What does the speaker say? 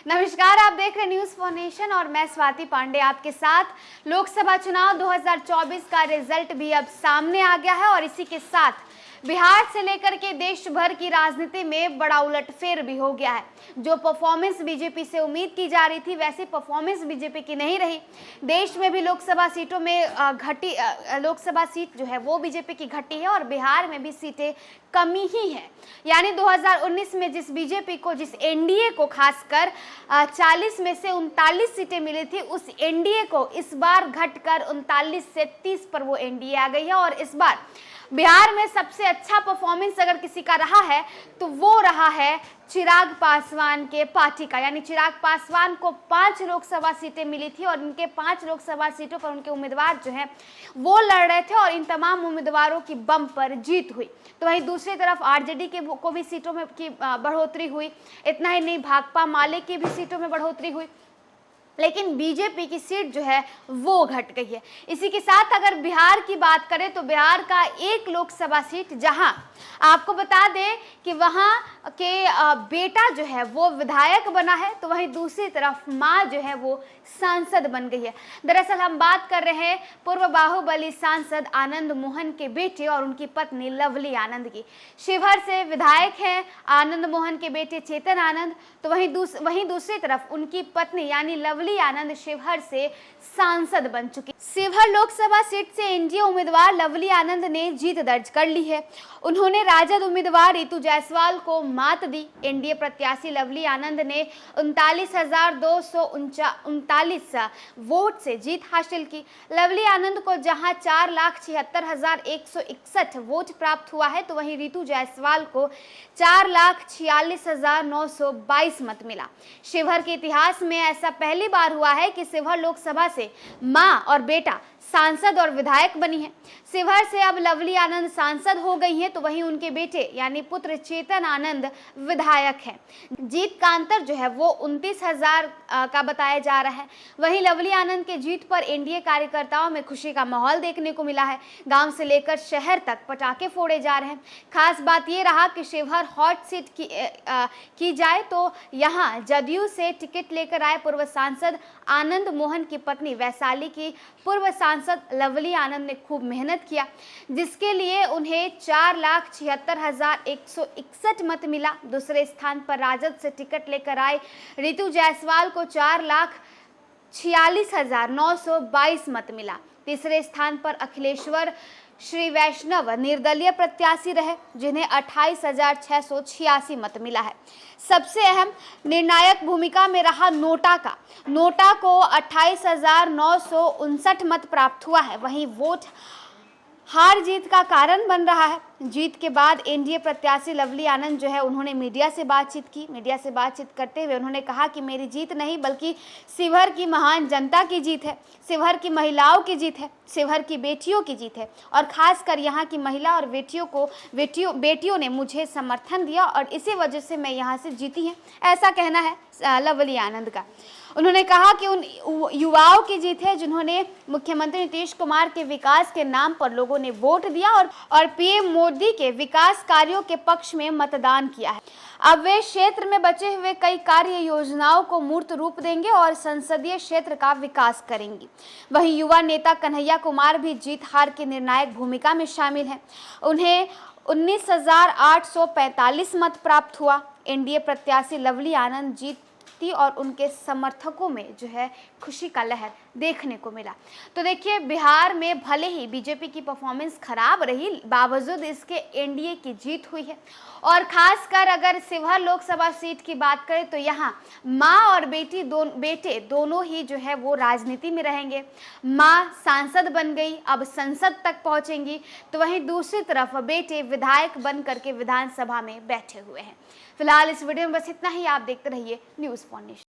नमस्कार, आप देख रहे हैं न्यूज फॉर नेशन और मैं स्वाति पांडे आपके साथ। लोकसभा चुनाव 2024 का रिजल्ट भी अब सामने आ गया है और इसी के साथ बिहार से लेकर के देश भर की राजनीति में बड़ा उलटफेर भी हो गया है। जो परफॉर्मेंस बीजेपी से उम्मीद की जा रही थी वैसी परफॉर्मेंस बीजेपी की नहीं रही। देश में भी लोकसभा सीटों में लोकसभा सीट जो है वो बीजेपी की घटी है और बिहार में भी सीटें कमी ही है। यानी 2019 में जिस एनडीए को खासकर 40 में से 39 सीटें मिली थी, उस एनडीए को इस बार घटकर 39 से 30 पर वो एनडीए आ गई है। और इस बार बिहार में सबसे अच्छा परफॉर्मेंस अगर किसी का रहा है तो वो रहा है चिराग पासवान के पार्टी का। यानी चिराग पासवान को 5 लोकसभा सीटें मिली थी और इनके 5 लोकसभा सीटों पर उनके उम्मीदवार जो हैं वो लड़ रहे थे और इन तमाम उम्मीदवारों की बम पर जीत हुई। तो वहीं दूसरी तरफ आरजेडी के को भी सीटों में की बढ़ोतरी हुई। इतना ही नहीं, भाकपा माले की भी सीटों में बढ़ोतरी हुई, लेकिन बीजेपी की सीट जो है वो घट गई है। इसी के साथ अगर बिहार की बात करें तो बिहार का एक लोकसभा सीट, जहां आपको बता दें कि वहां के बेटा जो है वो विधायक बना है, तो वहीं दूसरी तरफ मां जो है वो सांसद बन गई है। दरअसल हम बात कर रहे हैं पूर्व बाहुबली सांसद आनंद मोहन के बेटे और उनकी पत्नी लवली आनंद की। शिवहर से विधायक हैं आनंद मोहन के बेटे चेतन आनंद, तो वहीं दूसरी तरफ उनकी पत्नी यानी लवली आनंद शिवहर से सांसद बन चुकी। शिवहर लोकसभा सीट से एनडीए उम्मीदवार लवली आनंद ने जीत दर्ज कर ली है। उन्होंने राजद उम्मीदवार रितु जायसवाल को मात दी। एनडीए प्रत्याशी लवली आनंद ने 39,239 वोट से जीत हासिल की। लवली आनंद को जहां 4,76,161 वोट प्राप्त हुआ है, तो वहीं रितु जायसवाल को 4,46,922 मत मिला। शिवहर के इतिहास में ऐसा पहली बार हुआ है कि शिवहर लोकसभा से मां और बेटा सांसद और विधायक बनी है। शिवहर से अब लवली आनंद सांसद हो गई हैं, तो वहीं उनके बेटे यानी पुत्र चेतन आनंद विधायक हैं। जीत का अंतर जो है वो 29,000 का बताया जा रहा है। वहीं लवली आनंद के जीत पर एनडीए कार्यकर्ताओं में खुशी का माहौल देखने को मिला है। गांव से लेकर शहर तक पटाखे फोड़े जा रहे हैं। खास बात ये रहा कि शिवहर हॉट सीट की जाए तो यहाँ जदयू से टिकट लेकर आए पूर्व सांसद आनंद मोहन की पत्नी वैशाली की पूर्व सांसद लवली आनंद ने खूब मेहनत किया, जिसके लिए उन्हें 4,76,161 मत मिला। दूसरे स्थान पर राजद से टिकट लेकर आए रितु जायसवाल को 4,46,922 मत मिला। तीसरे स्थान पर अखिलेश्वर श्री वैष्णव निर्दलीय प्रत्याशी रहे, जिन्हें 28,686 मत मिला है। सबसे अहम निर्णायक भूमिका में रहा नोटा को 28,959 मत प्राप्त हुआ है। वहीं वोट हार जीत का कारण बन रहा है। जीत के बाद एनडीए प्रत्याशी लवली आनंद जो है उन्होंने मीडिया से बातचीत की। मीडिया से बातचीत करते हुए उन्होंने कहा कि मेरी जीत नहीं बल्कि शिवहर की महान जनता की जीत है, शिवहर की महिलाओं की जीत है, शिवहर की बेटियों की जीत है और खासकर यहाँ की महिला और बेटियों ने मुझे समर्थन दिया और इसी वजह से मैं यहाँ से जीती हैं। ऐसा कहना है लवली आनंद का। उन्होंने कहा कि उन युवाओं की जीत है जिन्होंने मुख्यमंत्री नीतीश कुमार के विकास के नाम पर लोगों ने वोट दिया और पीएम मोदी के विकास कार्यों के पक्ष में मतदान किया है। अब वे क्षेत्र में बचे हुए कई कार्य योजनाओं को मूर्त रूप देंगे और संसदीय क्षेत्र का विकास करेंगी। वहीं युवा नेता कन्हैया कुमार भी जीत हार की निर्णायक भूमिका में शामिल हैं। उन्हें 19,845 मत प्राप्त हुआ। एनडीए प्रत्याशी लवली आनंद जीत और उनके समर्थकों में जो है खुशी का लहर देखने को मिला। तो देखिए, बिहार में भले ही बीजेपी की परफॉर्मेंस खराब रही, बावजूद इसके एनडीए की जीत हुई है। और खासकर अगर शिवहर लोकसभा सीट की बात करें तो यहाँ माँ और बेटे दोनों ही जो है वो राजनीति में रहेंगे। माँ सांसद बन गई, अब संसद तक पहुंचेंगी, तो वहीं दूसरी तरफ बेटे विधायक बन करके विधानसभा में बैठे हुए हैं। फिलहाल इस वीडियो में बस इतना ही। आप देखते रहिए न्यूज फॉर नेशन।